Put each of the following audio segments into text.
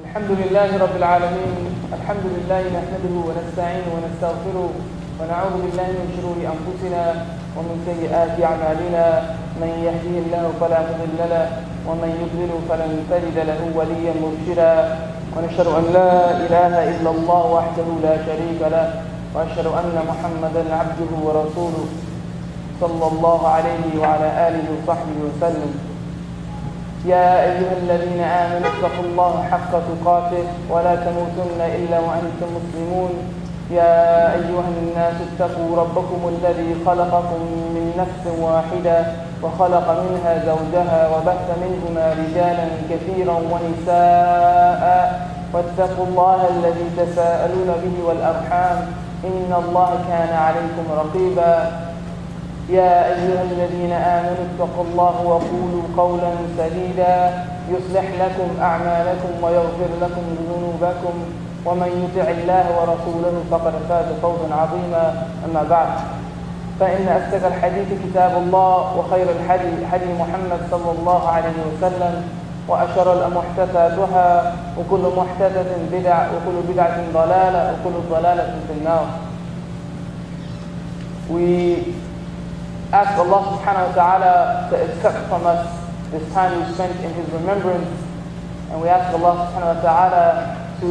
الحمد لله رب العالمين. الحمد لله نحمده ونستعينه ونستغفره ونعوذ بالله من شرور أنفسنا ومن سيئات أعمالنا. من يهده الله فلا مضل له ومن يضلل فلن تجد له وليا مرشدا. ونشهد أن لا إله إلا الله وحده لا شريك له وأشهد أن محمدا عبده ورسوله صلى الله عليه وعلى آله وصحبه وسلم. يا أيها الذين آمنوا اتقوا الله حق تقاته ولا تموتن إلا وأنتم مسلمون. يا أيها الناس اتقوا ربكم الذي خلقكم من نفس واحدة وخلق منها زوجها وبث منهما رجالا كثيرا ونساء واتقوا الله الذي تساءلون به والأرحام إن الله كان عليكم رقيبا. يا أيها الذين آمنوا اتقوا الله وقولوا قولا سديدا يصلح لكم أعمالكم ويغفر لكم ذنوبكم ومن يطع الله ورسوله فقد فاز فوزا عظيما. أما بعد، فإن أصدق الحديث كتاب الله وخير الحدي حدي محمد صلى الله عليه وسلم وأشر محدثاتها وكل محدثة بدعة وكل بدعة ضلالة وكل ضلالة في النار. We ask Allah subhanahu wa ta'ala to accept from us this time we spent in His remembrance, and we ask Allah subhanahu wa ta'ala to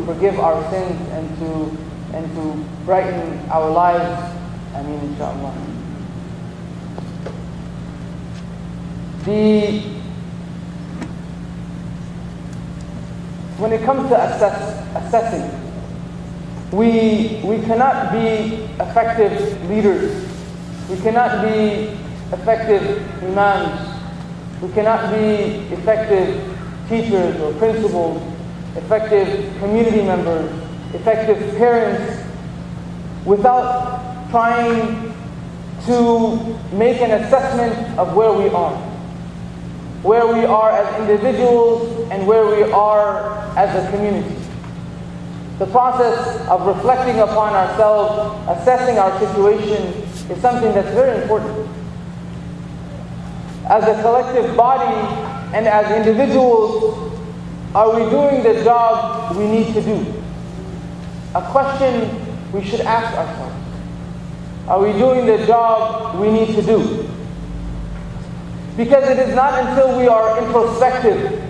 forgive our sins and to brighten our lives. Ameen, inshaAllah. When it comes to assessing, we cannot be effective leaders. We cannot be effective imams. We cannot be effective teachers or principals, effective community members, effective parents without trying to make an assessment of where we are as individuals and where we are as a community. The process of reflecting upon ourselves, assessing our situation, is something that's very important. As a collective body and as individuals, are we doing the job we need to do? A question we should ask ourselves. Are we doing the job we need to do? Because it is not until we are introspective,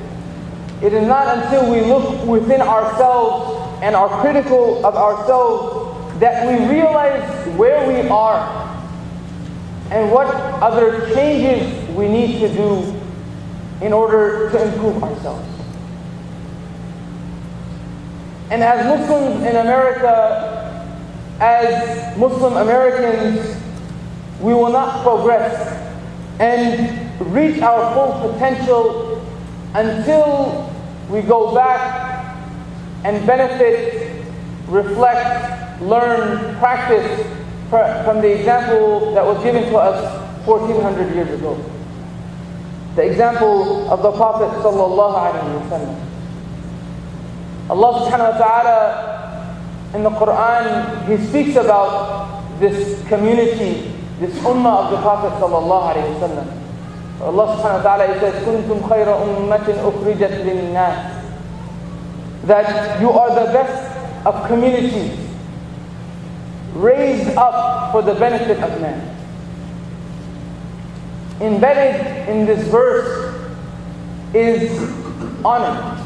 it is not until we look within ourselves and are critical of ourselves that we realize where we are and what other changes we need to do in order to improve ourselves. And as Muslims in America, as Muslim Americans, we will not progress and reach our full potential until we go back and benefit, reflect, learn, practice from the example that was given to us 1400 years ago. The example of the Prophet sallallahu alaihi wasallam. Allah subhanahu wa ta'ala in the Quran, He speaks about this community, this ummah of the Prophet sallallahu alaihi wasallam. Allah subhanahu wa ta'ala, He says, "Kuntum khayra ummatin ukhrijat lin-nas." That you are the best of communities, raised up for the benefit of man. Embedded in this verse is honor.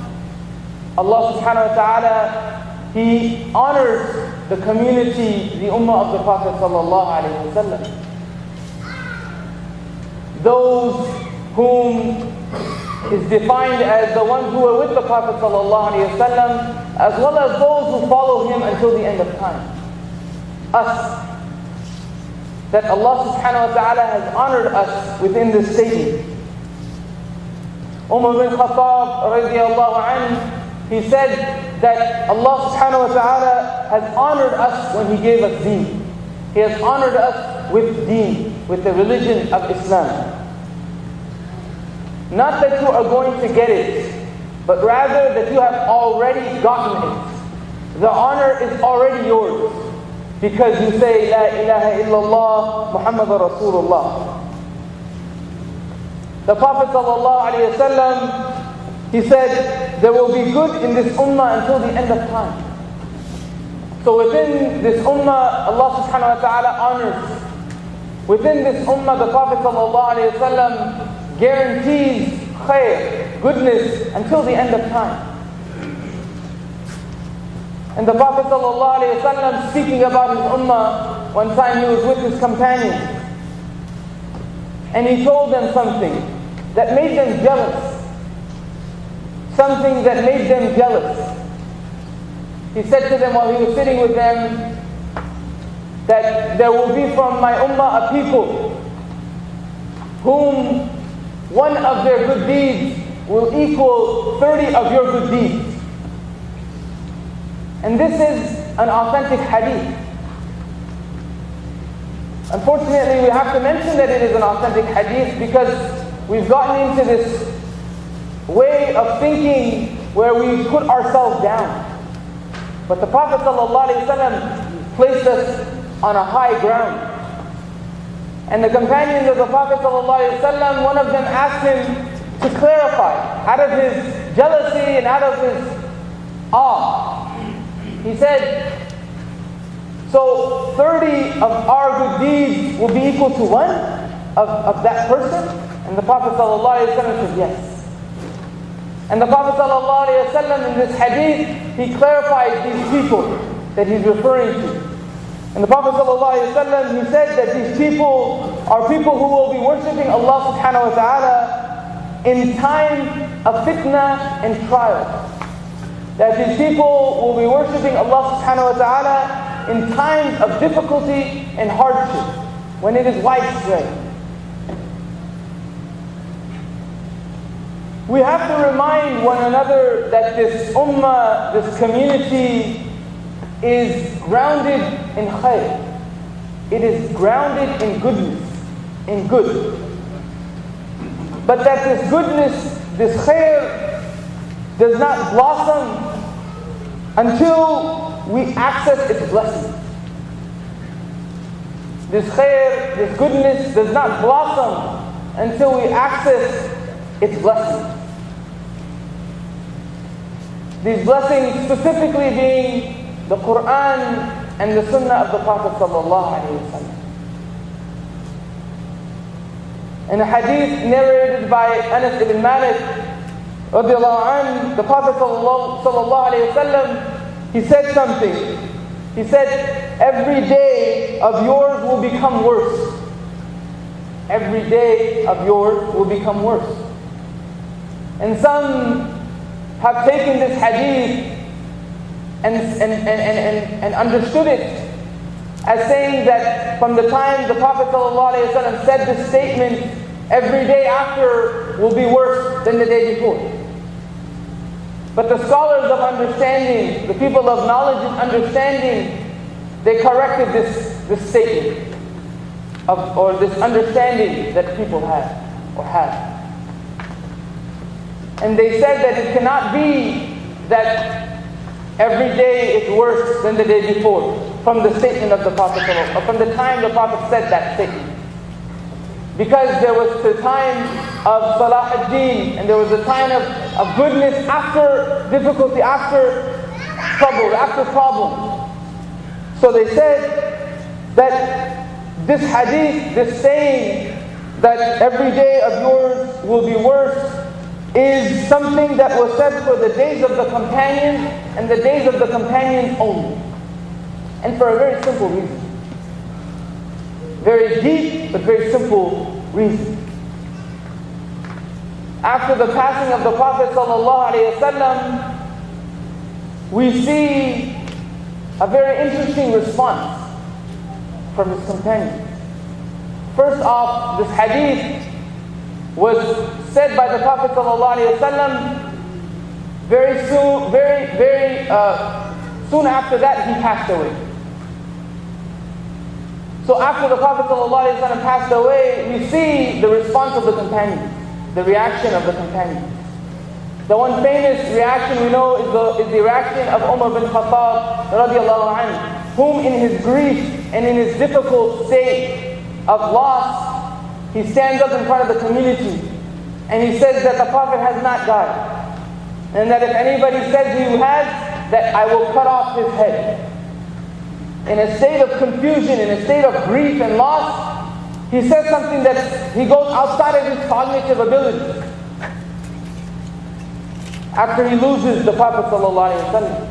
Allah subhanahu wa ta'ala, He honors the community, the ummah of the Prophet sallallahu alaihi wasallam. Those whom is defined as the ones who were with the Prophet sallallahu alaihi wasallam, as well as those who follow him until the end of time. Us. That Allah subhanahu wa ta'ala has honored us within this statement. Umar bin Khattab radiallahu anhu, he said that Allah subhanahu wa ta'ala has honored us when He gave us deen. He has honored us with deen, with the religion of Islam. Not that you are going to get it, but rather that you have already gotten it. The honor is already yours. Because you say, La ilaha illallah, Muhammadur Rasulullah. The Prophet sallallahu alaihi wasallam, He said, there will be good in this ummah until the end of time. So within this ummah, Allah subhanahu wa ta'ala honors. Within this ummah, the Prophet ﷺ guarantees khair, goodness, until the end of time. And the Prophet ﷺ, speaking about his ummah, one time he was with his companions, and he told them something that made them jealous. Something that made them jealous. He said to them while he was sitting with them that there will be from my ummah a people whom one of their good deeds will equal 30 of your good deeds. And this is an authentic hadith. Unfortunately, we have to mention that it is an authentic hadith because we've gotten into this way of thinking where we put ourselves down. But the Prophet ﷺ placed us on a high ground. And the companions of the Prophet ﷺ, one of them asked him to clarify out of his jealousy and out of his awe. He said, so 30 of our good deeds will be equal to one of that person? And the Prophet ﷺ said, yes. And the Prophet ﷺ in this hadith, he clarified these people that he's referring to. And the Prophet ﷺ, he said that these people are people who will be worshipping Allah subhanahu wa ta'ala in time of fitna and trial. That these people will be worshipping Allah subhanahu wa ta'ala in times of difficulty and hardship, when it is widespread. We have to remind one another that this ummah, this community, is grounded in khair. It is grounded in goodness, in good. But that this goodness, this khair, does not blossom until we access its blessings. This khair, this goodness does not blossom until we access its blessings. These blessings specifically being the Quran and the Sunnah of the Prophet ﷺ. In a hadith narrated by Anas ibn Malik radiallahu anhu, the Prophet ﷺ, he said something. He said, every day of yours will become worse. Every day of yours will become worse. And some have taken this hadith and understood it as saying that from the time the Prophet ﷺ said this statement, every day after will be worse than the day before. But the scholars of understanding, the people of knowledge and understanding, they corrected this statement or this understanding that people have or have. And they said that it cannot be that every day is worse than the day before, from the statement of the Prophet, or from the time the Prophet said that statement. Because there was the time of Salah ad-Din, and there was a time of goodness after difficulty, after trouble, after problem. So they said that this hadith, this saying that every day of yours will be worse, is something that was said for the days of the companions and the days of the companions only. And for a very simple reason. Very deep, but very simple reason. After the passing of the Prophet ﷺ, we see a very interesting response from his companions. First off, this hadith was said by the Prophet ﷺ very soon after that he passed away. So after the Prophet ﷺ passed away, we see the response of the companions, the reaction of the companions. The one famous reaction we know is the reaction of Umar bin Khattab radiallahu anhu, whom in his grief and in his difficult state of loss, he stands up in front of the community and he says that the Prophet has not died. And that if anybody says he has, that I will cut off his head. In a state of confusion, in a state of grief and loss, he says something that he goes outside of his cognitive ability. After he loses the Prophet ﷺ.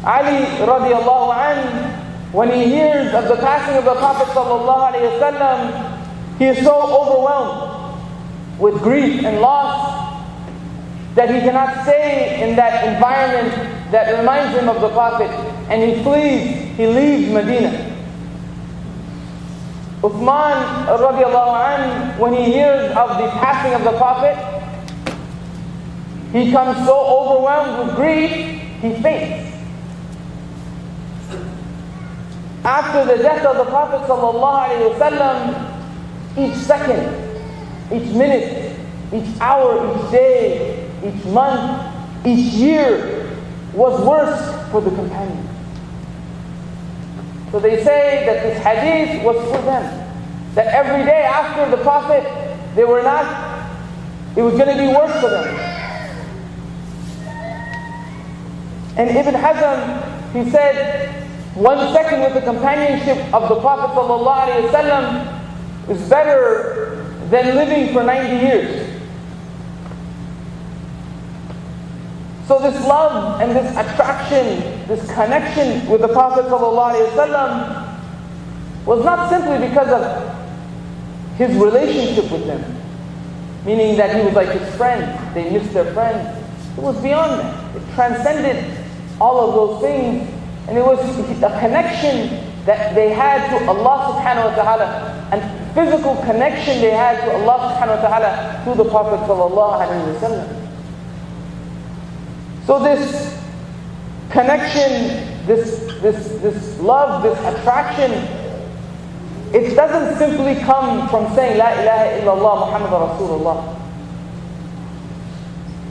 Ali radiallahu anhu, when he hears of the passing of the Prophet ﷺ, he is so overwhelmed with grief and loss that he cannot stay in that environment that reminds him of the Prophet, and he flees, he leaves Medina. Uthman radiallahu anhu, when he hears of the passing of the Prophet, he comes so overwhelmed with grief, he faints. After the death of the Prophet ﷺ, each second, each minute, each hour, each day, each month, each year was worse for the companions. So they say that this hadith was for them. That every day after the Prophet, it was going to be worse for them. And Ibn Hazm, he said, 1 second with the companionship of the Prophet ﷺ is better than living for 90 years. So this love and this attraction, this connection with the Prophet ﷺ was not simply because of his relationship with them, meaning that he was like his friend, they missed their friend. It was beyond that. It transcended all of those things, and it was a connection that they had to Allah subhanahu wa ta'ala, a physical connection they had to Allah subhanahu wa ta'ala through the Prophet sallallahu alaihi wasallam. So this connection, this love, this attraction, it doesn't simply come from saying La ilaha illallah Muhammad Rasulullah.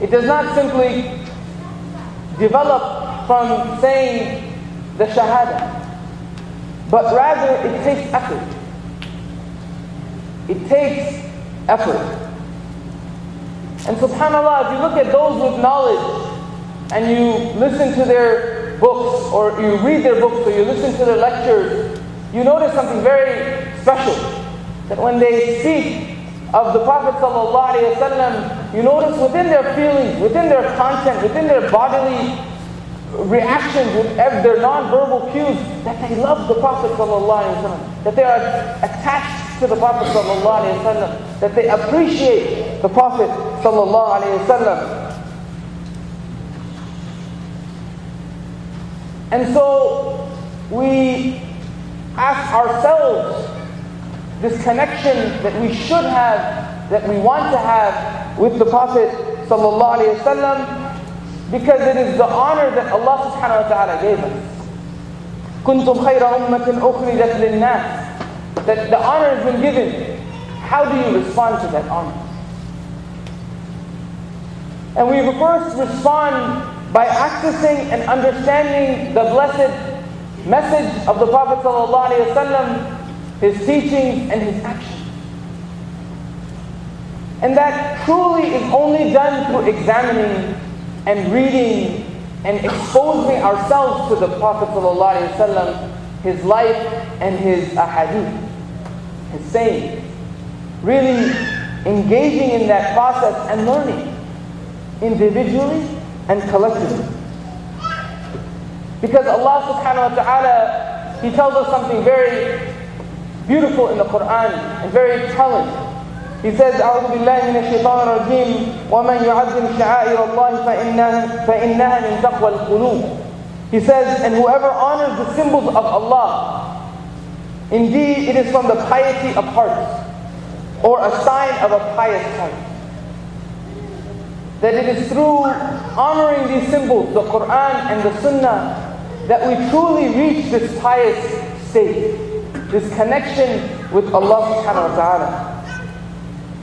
It does not simply develop from saying the Shahada, but rather it takes effort. It takes effort. And subhanAllah, if you look at those with knowledge, and you listen to their books, or you read their books, or you listen to their lectures, you notice something very special. That when they speak of the Prophet ﷺ, you notice within their feelings, within their content, within their bodily reactions, with their non-verbal cues, that they love the Prophet ﷺ, that they are attached to the Prophet ﷺ, that they appreciate the Prophet ﷺ. And so we ask ourselves this connection that we should have, that we want to have with the Prophet ﷺ, because it is the honor that Allah subhanahu wa ta'ala gave us. كُنْتُمْ خَيْرَ أُمَّةٍ أُخْرِجَتْ لِلنَّاسِ. That the honor has been given. How do you respond to that honor? And we first respond by accessing and understanding the blessed message of the Prophet ﷺ, his teachings and his actions. And that truly is only done through examining and reading and exposing ourselves to the Prophet ﷺ, his life and his ahadith, his sayings. Really engaging in that process and learning individually and collectively. Because Allah subhanahu wa ta'ala, He tells us something very beautiful in the Quran and very telling. He says, أعوذ بالله من الشيطان الرجيم ومن يعظم شعائر الله فإنها من تقوى القلوب. He says, and whoever honors the symbols of Allah, indeed it is from the piety of hearts, or a sign of a pious heart. That it is through honoring these symbols, the Quran and the Sunnah, that we truly reach this pious state, this connection with Allah subhanahu wa ta'ala.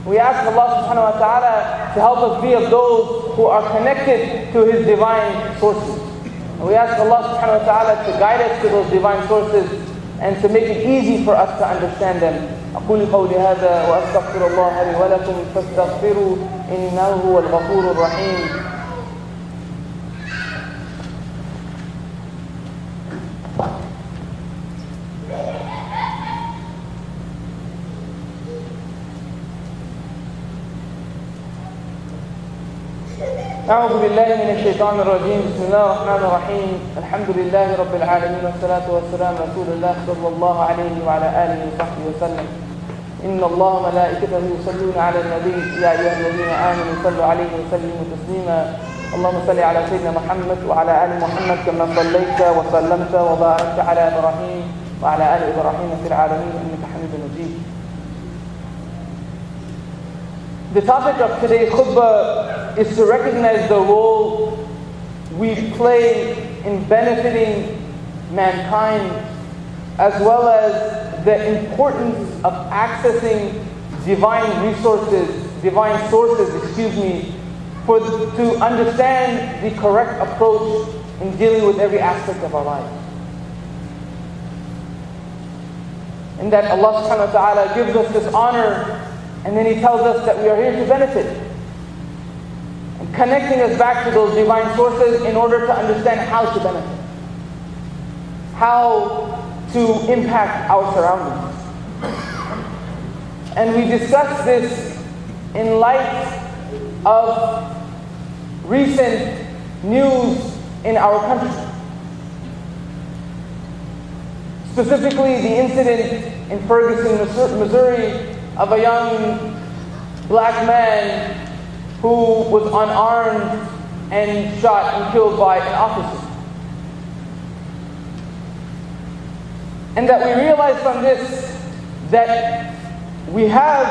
We ask Allah subhanahu wa ta'ala to help us be of those who are connected to His divine sources. And we ask Allah subhanahu wa ta'ala to guide us to those divine sources and to make it easy for us to understand them. أقول قولي هذا وأستغفر الله لي ولكم فاستغفروا إنه هو الغفور الرحيم أعوذ بالله من الشيطان الرجيم. بسم الله الرحمن الرحيم. الحمد لله رب العالمين والصلاة والسلام على رسول الله صلى الله عليه وعلى آله وصحبه وسلم. إن الله وملائكته يصلون على النبي يا أيها الذين آمنوا صلوا عليه وسلموا تسليما. اللهم صل على سيدنا محمد وعلى آل محمد كما صليت وسلمت وباركت على إبراهيم وعلى آل إبراهيم في العالمين إنك حميد مجيد. The topic of today's khutbah is to recognize the role we play in benefiting mankind, as well as the importance of accessing divine sources, to understand the correct approach in dealing with every aspect of our life. And that Allah subhanahu wa ta'ala gives us this honor, and then He tells us that we are here to benefit. And connecting us back to those divine sources in order to understand how to benefit. How to impact our surroundings. And we discuss this in light of recent news in our country. Specifically, the incident in Ferguson, Missouri, of a young black man who was unarmed and shot and killed by an officer. And that we realize from this that we have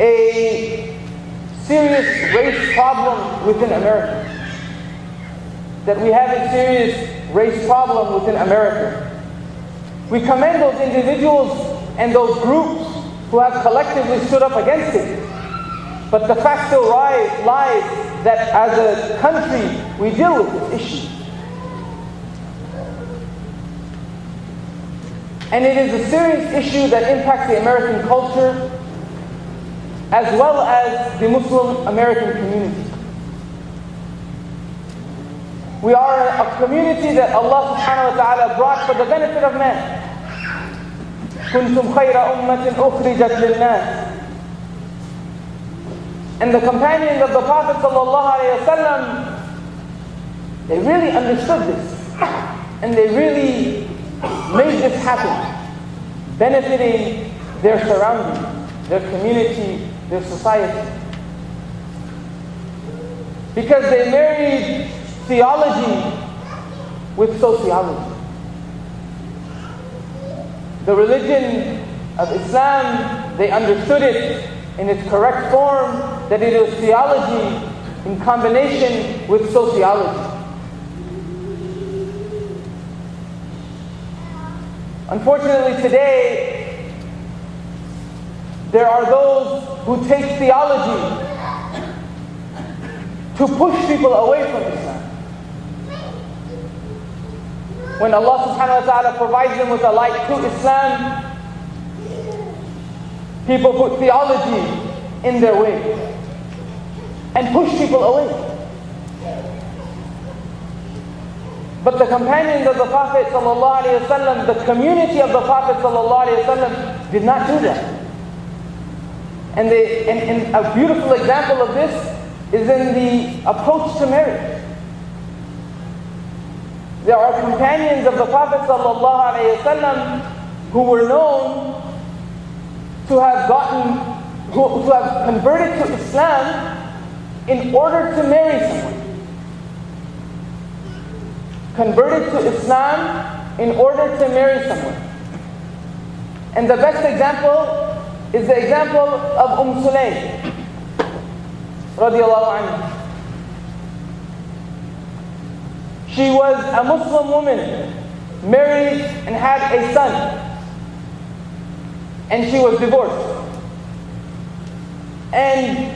a serious race problem within America. That we have a serious race problem within America. We commend those individuals and those groups who have collectively stood up against it. But the fact still lies that as a country, we deal with this issue. And it is a serious issue that impacts the American culture, as well as the Muslim American community. We are a community that Allah subhanahu wa ta'ala brought for the benefit of man. كنتم خير أمة أخرجت للناس. And the companions of the Prophet ﷺ, they really understood this. And they really made this happen, benefiting their surroundings, their community, their society. Because they married theology with sociology. The religion of Islam, they understood it in its correct form, that it is theology in combination with sociology. Unfortunately today, there are those who take theology to push people away from Islam. When Allah subhanahu wa ta'ala provides them with a light to Islam, people put theology in their way and push people away. But the companions of the Prophet ﷺ, the community of the Prophet ﷺ, did not do that. And a beautiful example of this is in the approach to marriage. There are companions of the Prophet ﷺ who were known to have converted to Islam in order to marry someone. Converted to Islam in order to marry someone. And the best example is the example of Sulaym radiallahu anha. She was a Muslim woman, married and had a son. And she was divorced. And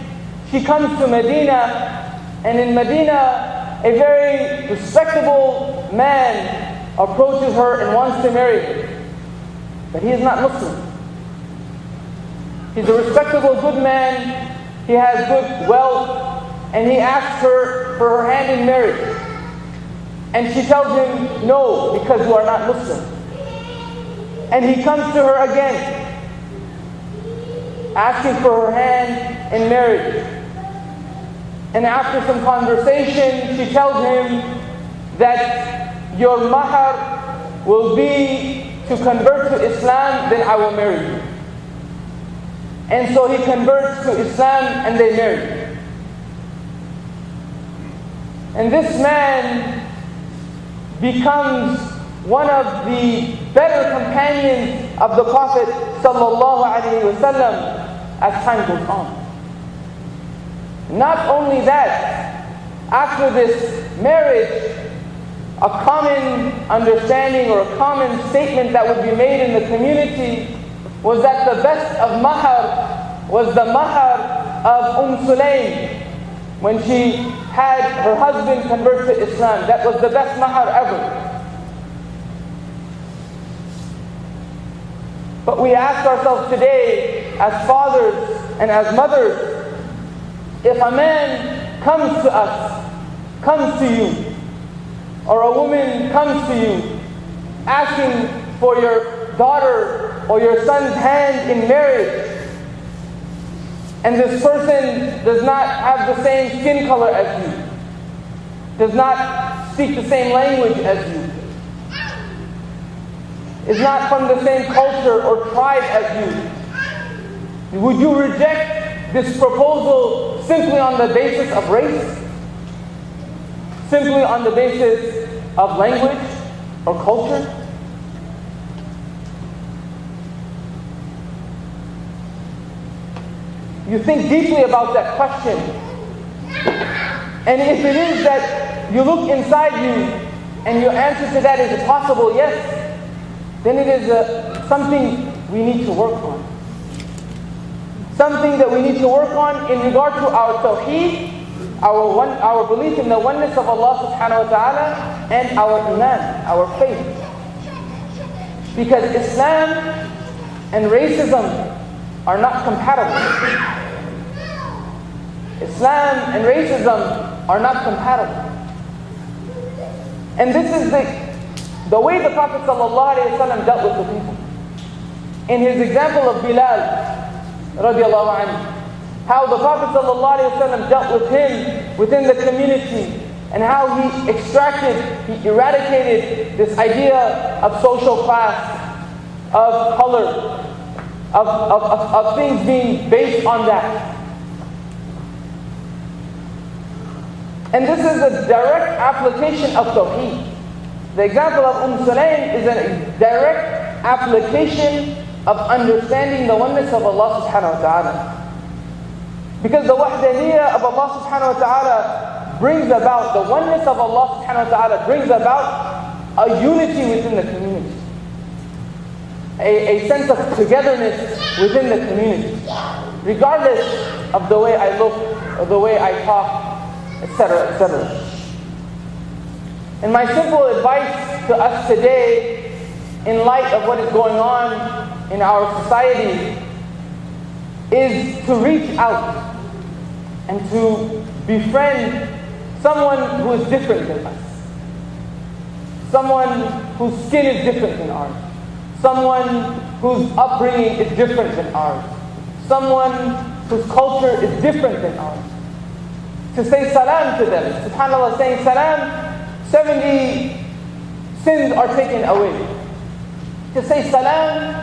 she comes to Medina, and in Medina, a very respectable man approaches her and wants to marry her. But he is not Muslim. He's a respectable, good man. He has good wealth. And he asks her for her hand in marriage. And she tells him, no, because you are not Muslim. And he comes to her again, asking for her hand in marriage. And after some conversation, she tells him that your mahar will be to convert to Islam, then I will marry you. And so he converts to Islam and they marry. And this man becomes one of the better companions of the Prophet ﷺ as time goes on. Not only that, after this marriage, a common understanding or a common statement that would be made in the community was that the best of mahar was the mahar of Sulaym when she had her husband convert to Islam. That was the best mahar ever. But we ask ourselves today, as fathers and as mothers, if a man comes to us, comes to you, or a woman comes to you asking for your daughter or your son's hand in marriage, and this person does not have the same skin color as you, does not speak the same language as you, is not from the same culture or tribe as you, would you reject this proposal simply on the basis of race? Simply on the basis of language or culture? You think deeply about that question. And if it is that you look inside you and your answer to that is possible, yes, then it is something we need to work on. Something that we need to work on in regard to our tawheed, our belief in the oneness of Allah subhanahu wa ta'ala, and our iman, our faith. Because Islam and racism are not compatible. Islam and racism are not compatible. And this is the way the Prophet ﷺ dealt with the people. In his example of Bilal radiallahu anhu, how the Prophet ﷺ dealt with him within the community, and how he he eradicated this idea of social class, of color, of things being based on that. And this is a direct application of Tawheed. The example of Sulaym is a direct application of understanding the oneness of Allah subhanahu wa ta'ala. Because the wahdaniyah of Allah subhanahu wa ta'ala brings about, the oneness of Allah subhanahu wa ta'ala brings about a unity within the community. A sense of togetherness within the community. Regardless of the way I look, or the way I talk, etc., etc. And my simple advice to us today, in light of what is going on in our society, is to reach out and to befriend someone who is different than us. Someone whose skin is different than ours. Someone whose upbringing is different than ours. Someone whose culture is different than ours. To say salam to them. SubhanAllah, saying salam, 70 sins are taken away. To say salam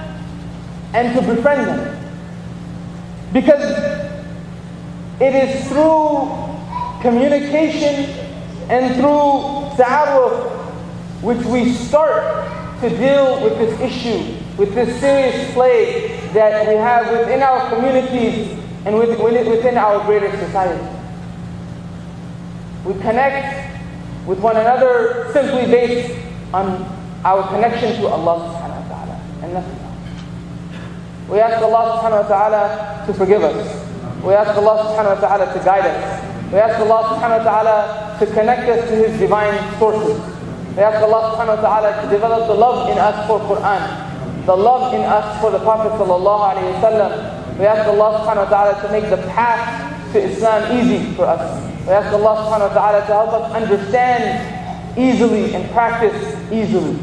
and to befriend them. Because it is through communication and through ta'aruf which we start to deal with this issue, with this serious plague that we have within our communities and within our greater society. We connect with one another simply based on our connection to Allah subhanahu wa ta'ala and nothing else. We ask Allah subhanahu wa ta'ala to forgive us. We ask Allah subhanahu wa ta'ala to guide us. We ask Allah subhanahu wa ta'ala to connect us to His divine sources. We ask Allah subhanahu wa ta'ala to develop the love in us for Quran, the love in us for the Prophet sallallahu alayhi wa sallam. We ask Allah subhanahu wa ta'ala to make the path to Islam easy for us. We ask Allah subhanahu wa ta'ala to help us understand easily and practice easily.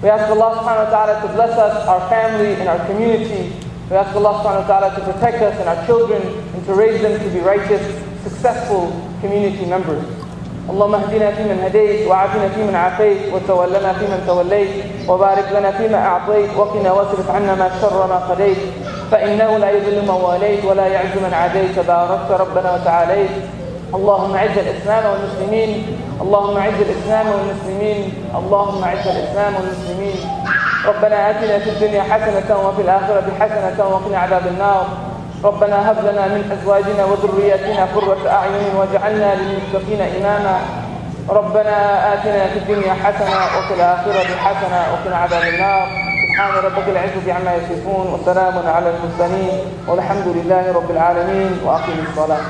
We ask Allah subhanahu wa ta'ala to bless us, our family, and our community. We ask Allah subhanahu wa ta'ala to protect us and our children and to raise them to be righteous, successful community members. اللهم اهدنا فيمن هديت وعافنا فيمن عافيت وتولنا فيمن توليت وبارك لنا فيما أعطيت وقنا واصرف عنا ما شر ما قضيت فإنه لا يذل من واليت ولا يعز من عاديت تباركت ربنا وتعاليت. اللهم اعز الإسلام والمسلمين، اللهم اعز الإسلام والمسلمين، اللهم اعز الإسلام والمسلمين. ربنا آتنا في الدنيا حسنة وفي الآخرة حسنة وقنا عذاب النار. ربنا هب لنا من أزواجنا وذرياتنا قرة أعين واجعلنا للمتقين إماما. ربنا آتنا في الدنيا حسنة وفي الآخرة حسنة وقنا عذاب النار. سبحان ربك العزة عما يصفون وسلام على المرسلين والحمد لله رب العالمين وأقم الصلاة.